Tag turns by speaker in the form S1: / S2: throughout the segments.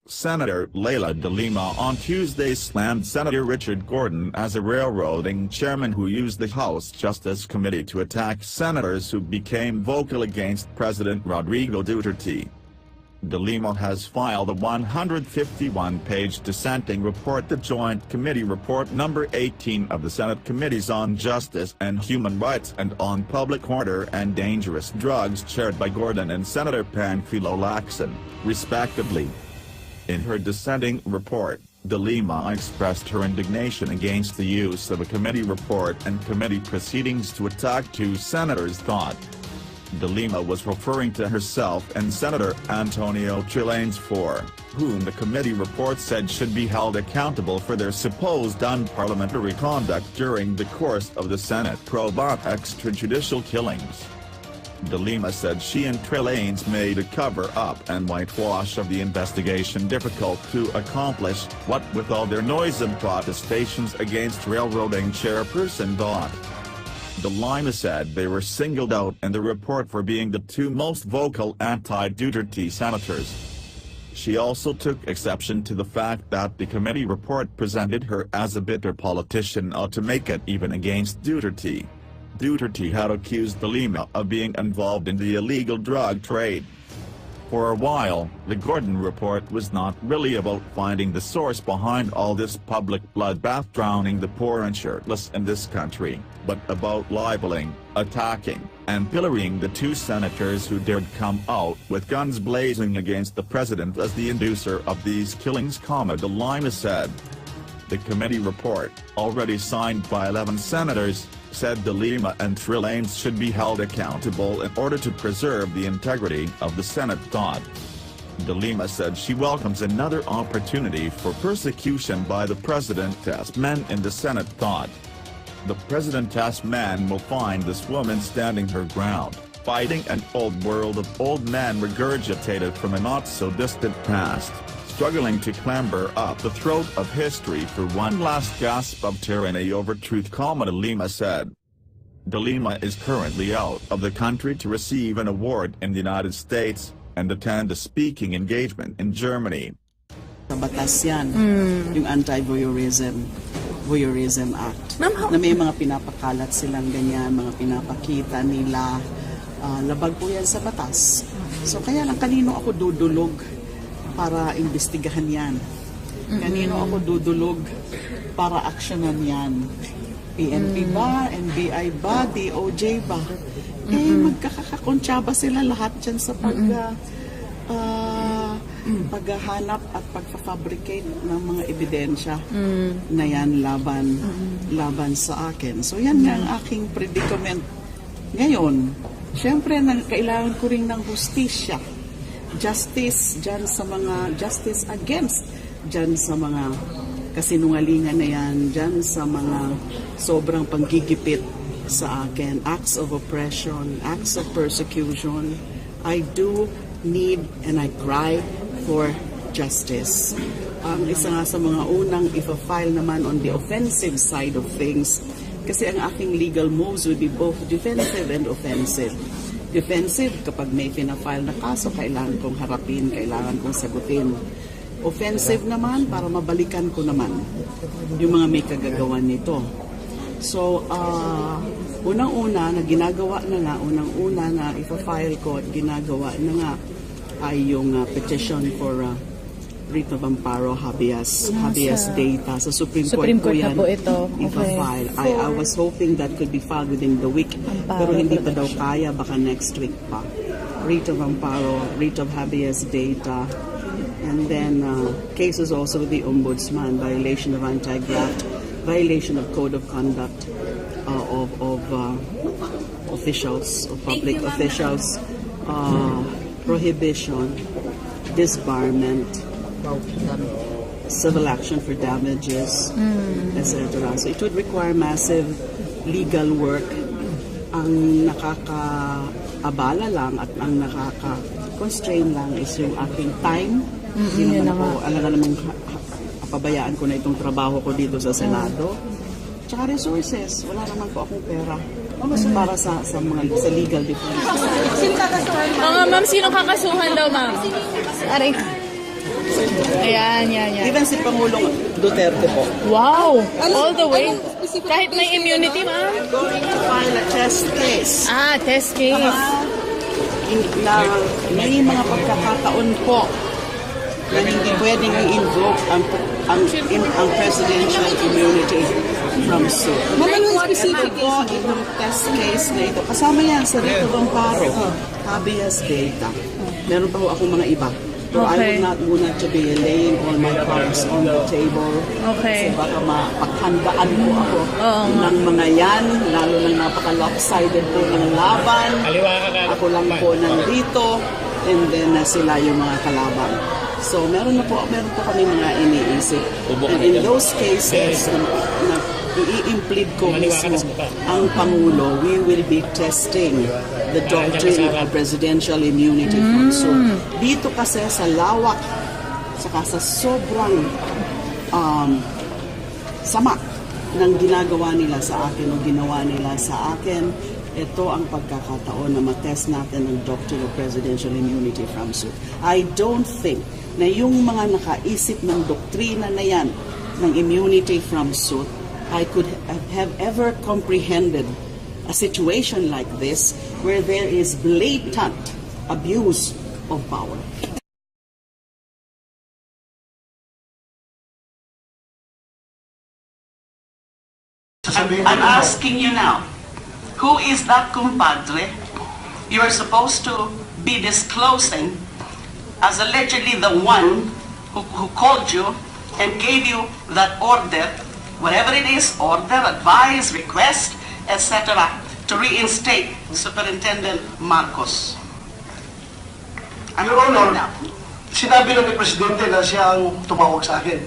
S1: Senator Leila de Lima on Tuesday slammed Senator Richard Gordon as a railroading chairman who used the House Justice Committee to attack senators who became vocal against President Rodrigo Duterte. De Lima has filed a 151-page dissenting report, the Joint Committee Report number 18 of the Senate Committees on Justice and Human Rights and on Public Order and Dangerous Drugs, chaired by Gordon and Senator Panfilo Lacson, respectively. In her dissenting report, De Lima expressed her indignation against the use of a committee report and committee proceedings to attack two senators' thought. De Lima was referring to herself and Senator Antonio Trillanes, for whom the committee report said should be held accountable for their supposed unparliamentary conduct during the course of the Senate probe on extrajudicial killings. De Lima said she and Trillanes made a cover-up and whitewash of the investigation difficult to accomplish, what with all their noise and protestations against railroading chairperson Dot. De Lima said they were singled out in the report for being the two most vocal anti-Duterte senators. She also took exception to the fact that the committee report presented her as a bitter politician ought to make it even against Duterte. Duterte had accused De Lima of being involved in the illegal drug trade. For a while, the Gordon report was not really about finding the source behind all this public bloodbath drowning the poor and shirtless in this country, but about libeling, attacking, and pillorying the two senators who dared come out with guns blazing against the president as the inducer of these killings, De Lima said. The committee report, already signed by 11 senators, said De Lima and Trillanes should be held accountable in order to preserve the integrity of the Senate thought. De Lima said she welcomes another opportunity for persecution by the president as men in the Senate thought. The president as man will find this woman standing her ground, fighting an old world of old men regurgitated from a not-so-distant past, struggling to clamber up the throat of history for one last gasp of tyranny over truth, De Lima said. De Lima is currently out of the country to receive an award in the United States, and attend a speaking engagement in Germany.
S2: Sa batas yan, yung Anti-Voyeurism Act, na may mga pinapakalat silang ganyan, mga pinapakita nila, labag po yan sa batas. So kaya lang, kanino ako dudulog para imbestigahan yan? Kanino ako dudulog para aksyonan yan? PNP ba? NBI ba? DOJ ba? Magkakakontsaba sila lahat dyan sa paghahanap at pagfafabricate ng mga ebidensya na yan laban sa akin. So yan nga ang aking predicament ngayon. Siyempre, kailangan ko rin ng hustisya. Justice dyan sa mga, justice against dyan sa mga kasinungalingan na yan, dyan sa mga sobrang panggigipit sa akin, acts of oppression, acts of persecution. I do need and I cry for justice. Isa nga sa mga unang ipa-file naman on the offensive side of things, kasi ang aking legal moves would be both defensive and offensive. Defensive, kapag may pina-file na kaso, kailangan kong harapin, kailangan kong sagutin. Offensive naman, para mabalikan ko naman yung mga may kagagawan nito. So, unang-una na ginagawa na nga, unang-una na ipa-file ko at ginagawa na nga ay yung petition for writ of amparo habeas data. Sa Supreme Court po yan ipa-file. I was hoping that could be filed within the week, pero hindi pa daw kaya, baka next week pa. Writ of amparo, writ of habeas data, and then cases also with the Ombudsman, violation of anti-graft, violation of code of conduct of officials, of public officials, prohibition, disbarment, civil action for damages, etc. So it would require massive legal work. Ang nakakaabala lang at ang nakaka-constrain lang is yung aking time. Hindi naman ako, alam namang pabayaan ko na itong trabaho ko dito sa Senado. Tsaka resources, wala naman po akong pera para sa legal defense.
S3: Mga ma'am, sino kakasuhan daw, ma'am? Aray. Yan.
S2: Even si Pangulong Duterte po.
S3: Wow! All the way. Kahit may immunity, ma'am?
S2: I'm going to file a test case.
S3: Test case.
S2: May mga pagkakataon po na hindi pwedeng i-invoke ang presidential immunity from suit. Ito po, itong test case na ito. Kasama yan sa Rito Amparo, habeas data. Meron pa po akong mga iba. Pero I would not muna to be laying all my cards on the table.
S3: Okay.
S2: Kasi baka mapaghandaan po ako ng mga yan, lalo ng napaka-lopsided po ng laban. Ako lang po nandito, and then sila yung mga kalaban. So meron po kami mga iniisip. And in those cases na i-implead ko mismo ang Pangulo, we will be testing the doctrine of presidential immunity from suit. Dito kasi sa lawak, saka sa sobrang sama ng ginagawa nila sa akin o ginawa nila sa akin, ito ang pagkakataon na matest natin ang doctrine of presidential immunity from suit. I don't think na yung mga nakaisip ng doktrina na yan ng immunity from suit, I could have ever comprehended a situation like this where there is blatant abuse of power. I'm asking you now, who is that compadre you're supposed to be disclosing as allegedly the one who called you and gave you that order, whatever it is, order, advice, request, etc., to reinstate Superintendent Marcos?
S4: Your Honor, sinabi na ni Presidente na siya ang tumawag sa akin.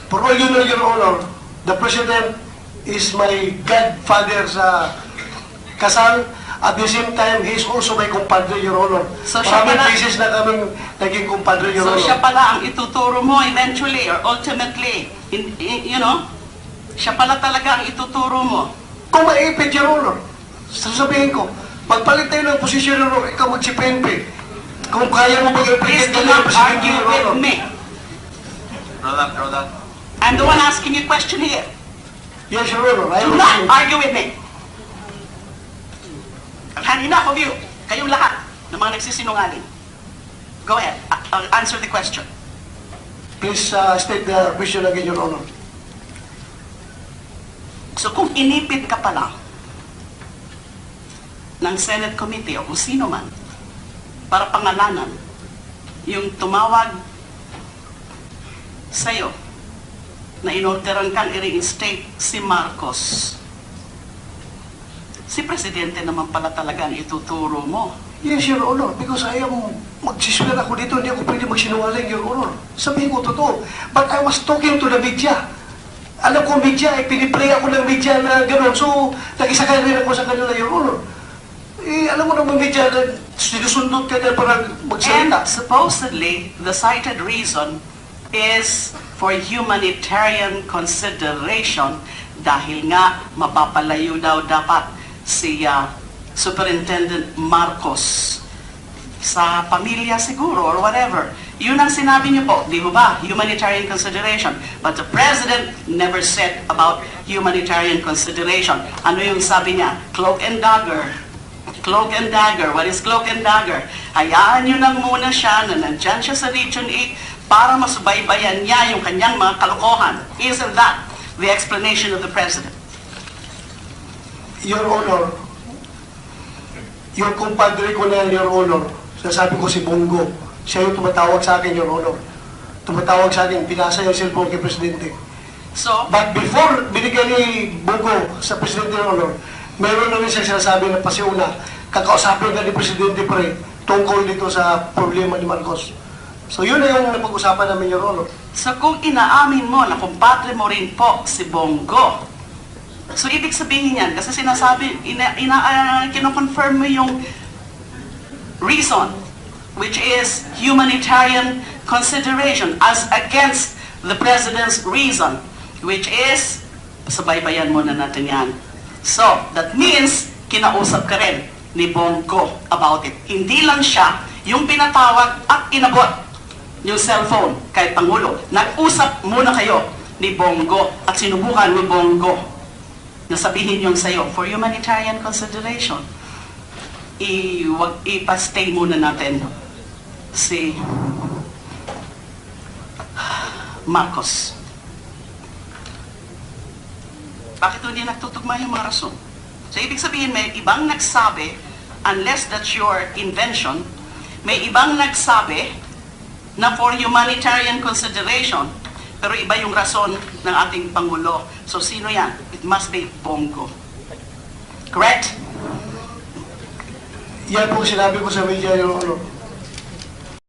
S4: For all you know, Your Honor, the President is my godfather sa kasal. At the same time, he is also my compadre, Your Honor.
S2: So maraming
S4: beses na kaming naging compadre, Your Honor.
S2: So siya pala ang ituturo mo eventually or ultimately, siya pala talaga ang ituturo mo.
S4: Kung maipit, Your Honor, sasabihin ko, pagpalit tayo ng posisyon, Your Honor, ikaw mag-CPNP. Kung kaya mo
S2: Please do not argue with me.
S4: Rodan.
S2: I'm the one asking you a question here.
S4: Yes, Your Honor.
S2: Do not argue with me. I've had enough of you. Kayong lahat ng mga nagsisinungaling. Go ahead. Answer the question.
S4: Please state the question again, Your Honor.
S2: So kung inipit ka pala ng Senate Committee o kung sino man para pangalanan yung tumawag sa'yo na inorderan kang i-reinstate si Marcos, si Presidente naman pala talaga ang ituturo mo.
S4: Yes, Your Honor, because I am magsiswear ako dito, hindi ako pwede magsinungaling, Your Honor. Sabihin ko totoo. But I was talking to the media. Alam ko media, piniplay ako ng media na gano'n. So, nakisakay rin ako sa kanila, Your Honor. Alam mo naman media na sinusundot ka na parang magsalita.
S2: And supposedly, the cited reason is for humanitarian consideration dahil nga mapapalayo daw dapat si Superintendent Marcos sa pamilya siguro or whatever. Yun ang sinabi niyo po, di ba? Humanitarian consideration. But the President never said about humanitarian consideration. Ano yung sabi niya? Cloak and dagger. Cloak and dagger. What is cloak and dagger? Hayaan niyo nang muna siya na nandyan siya sa Region 8 para masubaybayan niya yung kanyang mga kalokohan. Isn't that the explanation of the President?
S4: Your Honor, yung kumpadre ko na yan, Your Honor, sasabi ko si Bongo, siya yung tumatawag sa akin, Your Honor. Tumatawag sa akin, pinasa yung cellphone kay Presidente.
S2: So,
S4: But before binigyan ni Bongo sa Presidente, Your Honor, meron namin siya sinasabi na pasiuna, kakausapin na ni Presidente pre, tungkol dito sa problema ni Marcos. So yun na yung napag-usapan namin, Your Honor.
S2: So kung inaamin mo na kumpadre mo rin po si Bongo, so ibig sabihin yan, kasi sinasabi, kino-confirm mo yung reason, which is humanitarian consideration as against the President's reason, which is, sabaybayan muna natin yan. So, that means, kinausap ka rin ni Bongo about it. Hindi lang siya yung pinatawag at inabot
S5: yung cellphone kay Pangulo. Nag-usap muna kayo ni Bongo at sinubukan ni Bongo na sabihin yung sa'yo, for humanitarian consideration, ipastay muna natin si Marcos. Bakit hindi nagtutugma yung mga rason? So, ibig sabihin, may ibang nagsabi, unless that's your invention, may ibang nagsabi na for humanitarian consideration, pero iba yung rason ng ating Pangulo. So, sino yan? It must be Bongo. Correct?
S4: Yan po sinabi ko sa media, Your Honor.